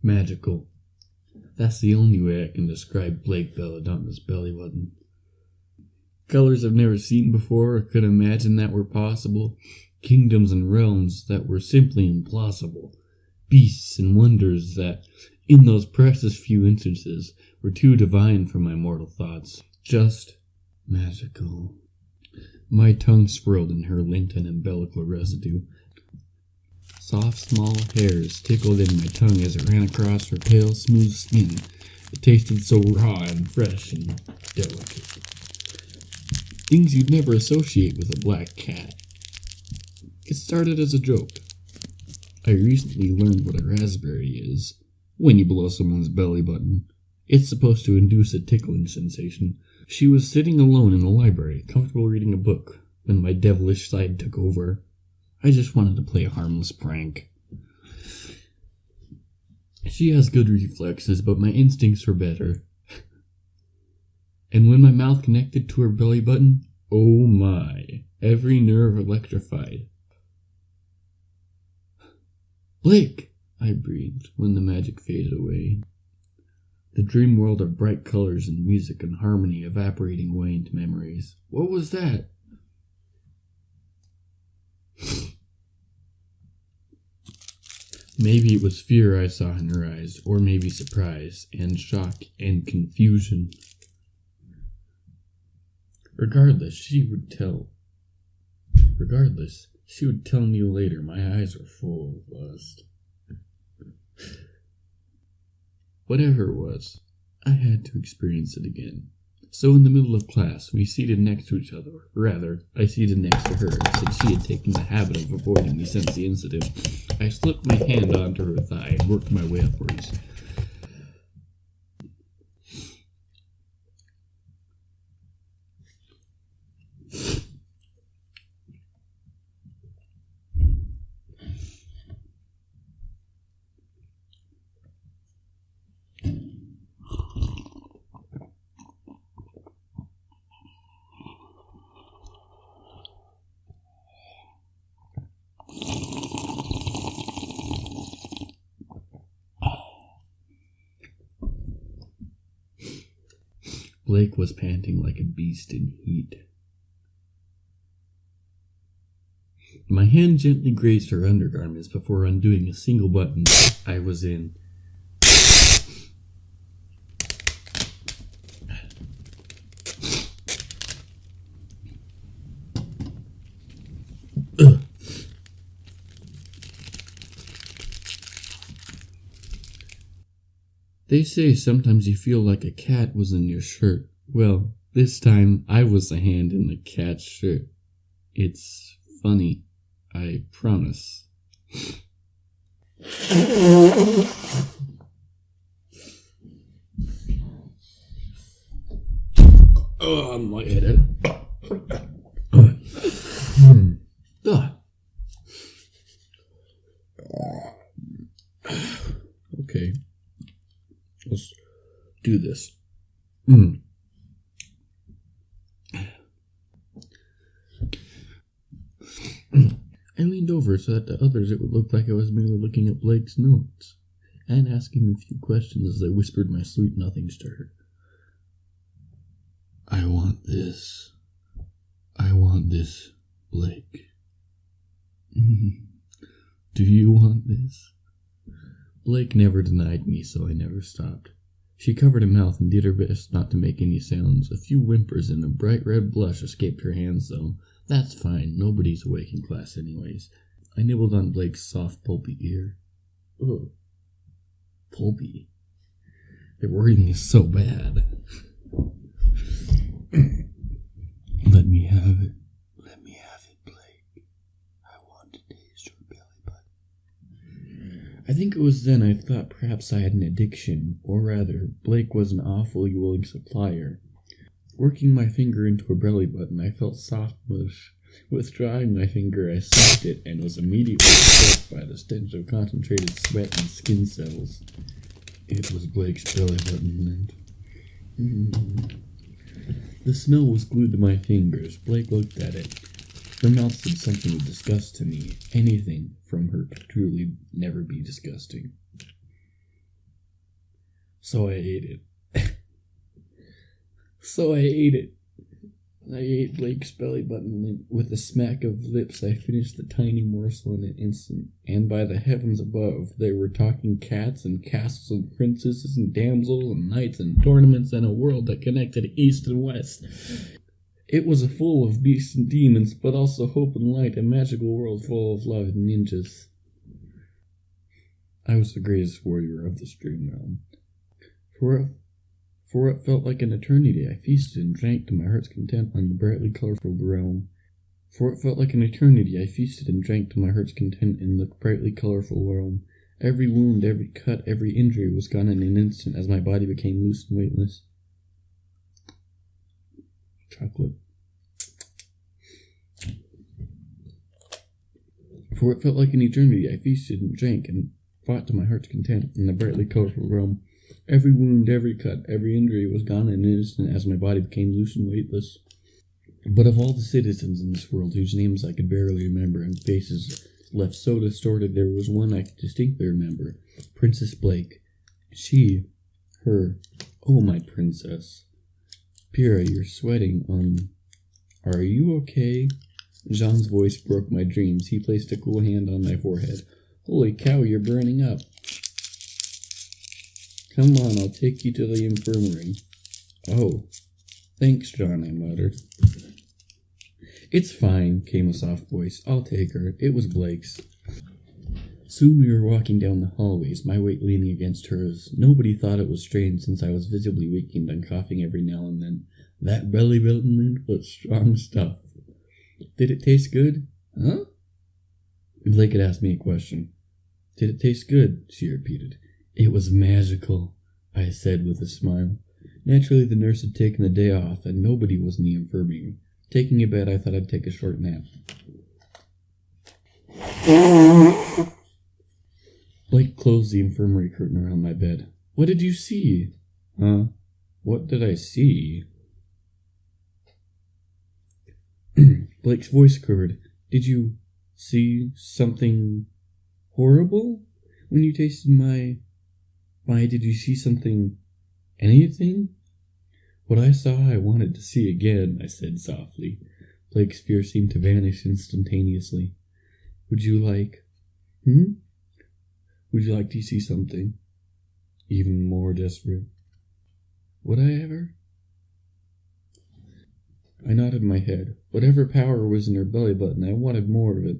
Magical. That's the only way I can describe Blake Belladonna's belly button. Colors I've never seen before or could imagine that were possible. Kingdoms and realms that were simply implausible. Beasts and wonders that, in those precious few instances, were too divine for my mortal thoughts. Just magical. My tongue swirled in her lint and umbilical residue. Soft, small hairs tickled in my tongue as it ran across her pale, smooth skin. It tasted so raw and fresh and delicate. Things you'd never associate with a black cat. It started as a joke. I recently learned what a raspberry is. When you blow someone's belly button, it's supposed to induce a tickling sensation. She was sitting alone in the library, comfortable reading a book, when my devilish side took over. I just wanted to play a harmless prank. She has good reflexes, but my instincts were better. And when my mouth connected to her belly button, oh my, every nerve electrified. "Blake!" I breathed when the magic faded away. The dream world of bright colors and music and harmony evaporating away into memories. What was that? Maybe it was fear I saw in her eyes, or maybe surprise, and shock, and confusion. Regardless, she would tell me later my eyes were full of lust. Whatever it was, I had to experience it again. So in the middle of class, we seated next to each other. Rather, I seated next to her, since she had taken the habit of avoiding me since the incident. I slipped my hand onto her thigh and worked my way upwards. Blake was panting like a beast in heat. My hand gently grazed her undergarments before undoing a single button. I was in. Ugh. They say sometimes you feel like a cat was in your shirt. Well, this time I was the hand in the cat's shirt. It's funny, I promise. Oh, I'm lightheaded. Okay. Let's do this. I leaned over so that to others it would look like I was merely looking at Blake's notes and asking a few questions as I whispered my sweet nothings to her. I want this, Blake. Do you want this? Blake never denied me, so I never stopped. She covered her mouth and did her best not to make any sounds. A few whimpers and a bright red blush escaped her hands, though. That's fine, nobody's awake in class anyways. I nibbled on Blake's soft, pulpy ear. Ugh. Pulpy. The wording is so bad. Let me have it. Let me have it, Blake. I want to taste your belly button. I think it was then I thought perhaps I had an addiction, or rather, Blake was an awfully willing supplier. Working my finger into her belly button, I felt soft mush. Withdrawing my finger, I sucked it and was immediately choked by the stench of concentrated sweat and skin cells. It was Blake's belly button, and the smell was glued to my fingers. Blake looked at it. Her mouth said something of disgust to me. Anything from her could truly never be disgusting. So I ate it. So I ate it. I ate Blake's belly button, and with a smack of lips I finished the tiny morsel in an instant, and by the heavens above, there were talking cats and castles and princesses and damsels and knights and tournaments and a world that connected east and west. It was full of beasts and demons, but also hope and light, a magical world full of love and ninjas. I was the greatest warrior of this dream realm. For it felt like an eternity, I feasted and drank to my heart's content on the brightly colorful realm. For it felt like an eternity, I feasted and drank to my heart's content in the brightly colorful realm. Every wound, every cut, every injury was gone in an instant as my body became loose and weightless. Chocolate. For it felt like an eternity, I feasted and drank and fought to my heart's content in the brightly colorful realm. Every wound, every cut, every injury was gone in an instant as my body became loose and weightless. But of all the citizens in this world whose names I could barely remember and faces left so distorted, there was one I could distinctly remember. Princess Blake. She. Her. Oh, my princess. Pyrrha, you're sweating. Are you okay? Jean's voice broke my dreams. He placed a cool hand on my forehead. Holy cow, you're burning up. Come on, I'll take you to the infirmary. Oh, thanks, John, I muttered. It's fine, came a soft voice. I'll take her. It was Blake's. Soon we were walking down the hallways, my weight leaning against hers. Nobody thought it was strange since I was visibly weakened and coughing every now and then. That belly button was strong stuff. Did it taste good? Huh? Blake had asked me a question. Did it taste good? She repeated. It was magical, I said with a smile. Naturally, the nurse had taken the day off, and nobody was in the infirmary. Taking a bed, I thought I'd take a short nap. Blake closed the infirmary curtain around my bed. What did you see? Huh? What did I see? Blake's voice quivered. Did you see something horrible? When you tasted my... did you see something... anything? What I saw I wanted to see again, I said softly. Blake's fear seemed to vanish instantaneously. Would you like... Would you like to see something even more desperate? Would I ever? I nodded my head. Whatever power was in her belly button, I wanted more of it.